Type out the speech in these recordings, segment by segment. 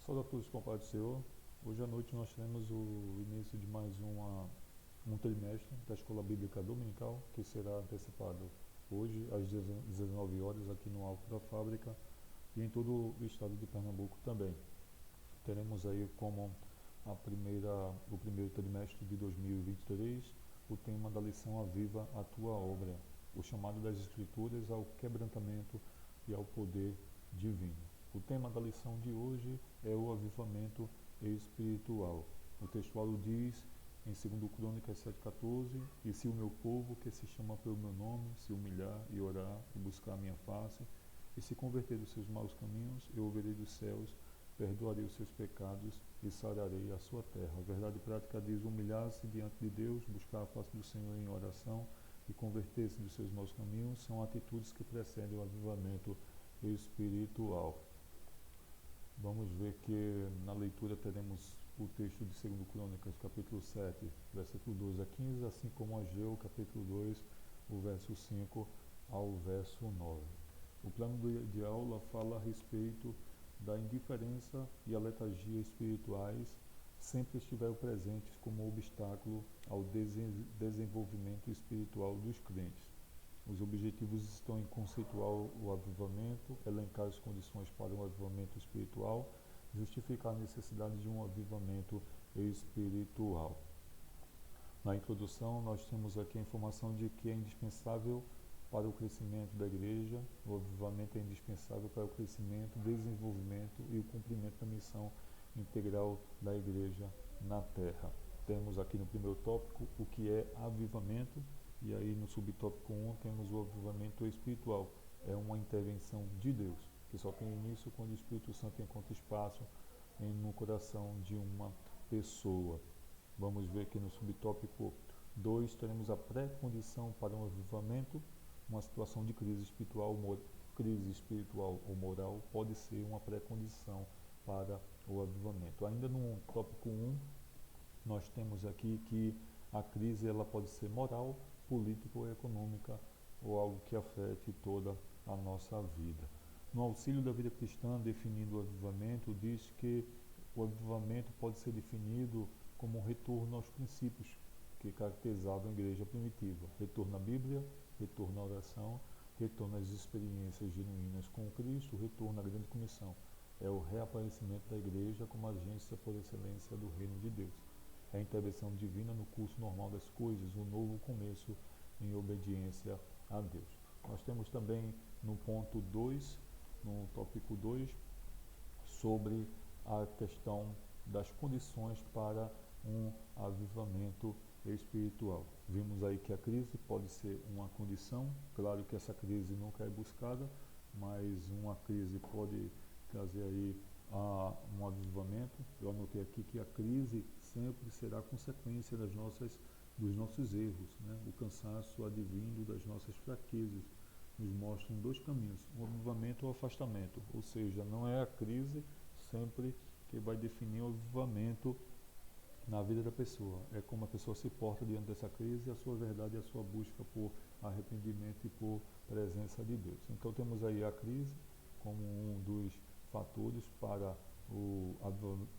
Saúde a todos com a paz do Senhor. Hoje à noite nós teremos o início de mais um trimestre da Escola Bíblica Dominical, que será antecipado hoje às 19 horas aqui no Alto da Fábrica e em todo o estado de Pernambuco também. Teremos aí como o primeiro trimestre de 2023 o tema da lição Aviva a Tua Obra, o chamado das Escrituras ao quebrantamento e ao poder divino. O tema da lição de hoje é o avivamento espiritual. O textual diz em 2 Crônicas 7,14: E se o meu povo, que se chama pelo meu nome, se humilhar e orar e buscar a minha face, e se converter dos seus maus caminhos, eu ouvirei dos céus, perdoarei os seus pecados e sararei a sua terra. A verdade prática diz: humilhar-se diante de Deus, buscar a face do Senhor em oração e converter-se dos seus maus caminhos são atitudes que precedem o avivamento espiritual. Vamos ver que na leitura teremos o texto de 2 Crônicas, capítulo 7, versículo 12 a 15, assim como Ageu, capítulo 2, o verso 5 ao verso 9. O plano de aula fala a respeito da indiferença e a letargia espirituais sempre estiveram presentes como obstáculo ao desenvolvimento espiritual dos crentes. Os objetivos estão em conceituar o avivamento, elencar as condições para um avivamento espiritual, justificar a necessidade de um avivamento espiritual. Na introdução, nós temos aqui a informação de que é indispensável para o crescimento da igreja, o avivamento é indispensável para o crescimento, desenvolvimento e o cumprimento da missão integral da igreja na terra. Temos aqui no primeiro tópico o que é avivamento, e aí no subtópico 1 temos o avivamento espiritual. É uma intervenção de Deus, que só tem início quando o Espírito Santo encontra espaço no coração de uma pessoa. Vamos ver que no subtópico 2 teremos a pré-condição para um avivamento. Uma situação de crise espiritual ou moral pode ser uma pré-condição para o avivamento. Ainda no tópico 1, nós temos aqui que a crise ela pode ser moral, política ou econômica, ou algo que afete toda a nossa vida. No auxílio da vida cristã, definindo o avivamento, diz que o avivamento pode ser definido como um retorno aos princípios que caracterizavam a igreja primitiva. Retorno à Bíblia, retorno à oração, retorno às experiências genuínas com Cristo, retorno à grande comissão. É o reaparecimento da igreja como agência por excelência do reino de Deus. É a intervenção divina no curso normal das coisas, um novo começo em obediência a Deus. Nós temos também no ponto 2, no tópico 2, sobre a questão das condições para um avivamento espiritual. Vimos aí que a crise pode ser uma condição, claro que essa crise nunca é buscada, mas uma crise pode trazer aí um avivamento. Eu anotei aqui que a crise sempre será consequência dos nossos erros, né? O cansaço advindo das nossas fraquezas nos mostram dois caminhos, o avivamento ou o afastamento, ou seja, não é a crise sempre que vai definir o avivamento na vida da pessoa, é como a pessoa se porta diante dessa crise, a sua verdade e a sua busca por arrependimento e por presença de Deus. Então temos aí a crise como um dos fatores para o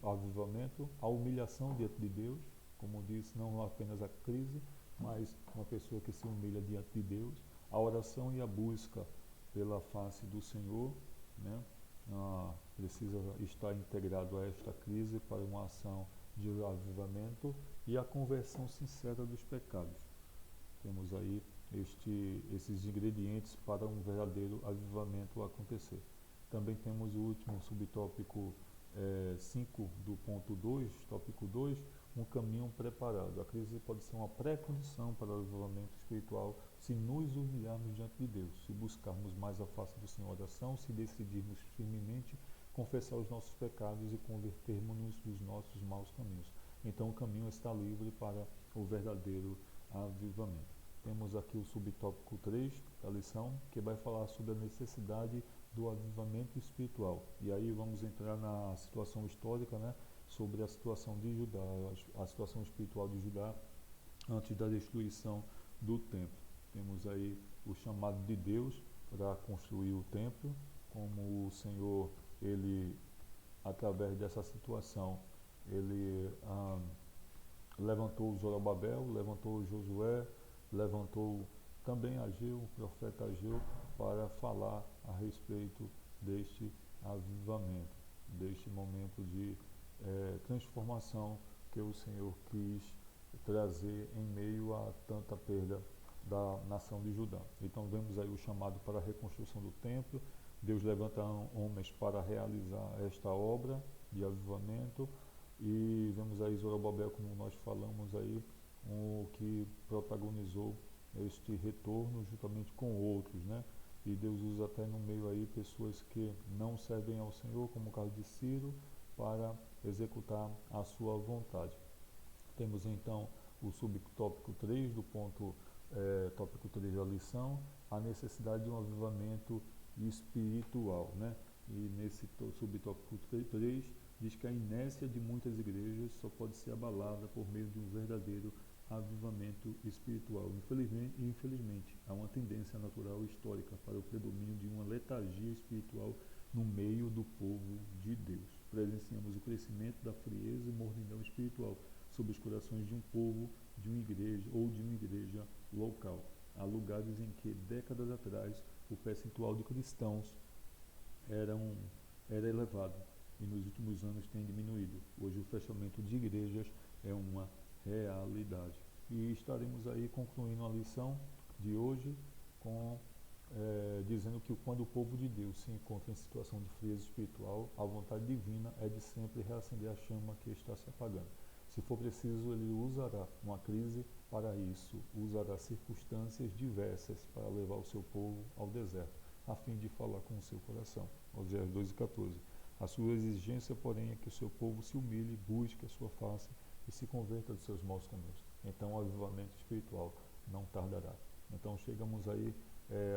avivamento, a humilhação diante de Deus, como disse, não apenas a crise, mas uma pessoa que se humilha diante de Deus, a oração e a busca pela face do Senhor, né? Precisa estar integrado a esta crise para uma ação de avivamento e a conversão sincera dos pecados. Temos aí esses ingredientes para um verdadeiro avivamento acontecer. Também temos o último subtópico 5 do ponto 2, tópico 2, um caminho preparado. A crise pode ser uma pré-condição para o avivamento espiritual se nos humilharmos diante de Deus, se buscarmos mais a face do Senhor em oração, se decidirmos firmemente confessar os nossos pecados e convertermos-nos dos nossos maus caminhos. Então o caminho está livre para o verdadeiro avivamento. Temos aqui o subtópico 3 da lição, que vai falar sobre a necessidade do avivamento espiritual. E aí vamos entrar na situação histórica, né, sobre a situação de Judá, a situação espiritual de Judá antes da destruição do templo. Temos aí o chamado de Deus para construir o templo, como o Senhor ele através dessa situação, ele levantou Zorobabel, levantou Josué, levantou também Ageu, o profeta Ageu, para falar a respeito deste avivamento, deste momento de transformação que o Senhor quis trazer em meio a tanta perda da nação de Judá. Então vemos aí o chamado para a reconstrução do templo. Deus levanta homens para realizar esta obra de avivamento, e vemos aí Zorobabel, como nós falamos aí, o que protagonizou este retorno juntamente com outros, né? E Deus usa até no meio aí pessoas que não servem ao Senhor, como o caso de Ciro, para executar a sua vontade. Temos então o subtópico 3 do ponto tópico 3 da lição, a necessidade de um avivamento espiritual, né? E nesse subtópico 3 diz que a inércia de muitas igrejas só pode ser abalada por meio de um verdadeiro avivamento espiritual. Infelizmente, há uma tendência natural e histórica para o predomínio de uma letargia espiritual no meio do povo de Deus. Presenciamos o crescimento da frieza e mornidão espiritual sobre os corações de um povo, de uma igreja ou de uma igreja local. Há lugares em que, décadas atrás, o percentual de cristãos era elevado e nos últimos anos tem diminuído. Hoje o fechamento de igrejas é uma realidade. E estaremos aí concluindo a lição de hoje com dizendo que quando o povo de Deus se encontra em situação de frieza espiritual, a vontade divina é de sempre reacender a chama que está se apagando. Se for preciso, ele usará uma crise para isso, usará circunstâncias diversas para levar o seu povo ao deserto, a fim de falar com o seu coração. Oséias 2:14. A sua exigência, porém, é que o seu povo se humilhe, busque a sua face e se converta dos seus maus caminhos. Então o avivamento espiritual não tardará. Então chegamos aí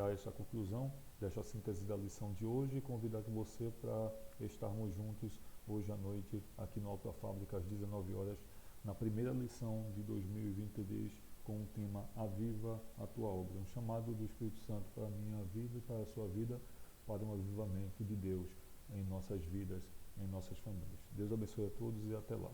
a essa conclusão desta síntese da lição de hoje, e convidar você para estarmos juntos hoje à noite aqui no Alto da Fábrica às 19 horas, na primeira lição de 2023, com o tema Aviva a tua obra, um chamado do Espírito Santo para a minha vida e para a sua vida, para um avivamento de Deus em nossas vidas, em nossas famílias. Deus abençoe a todos e até lá.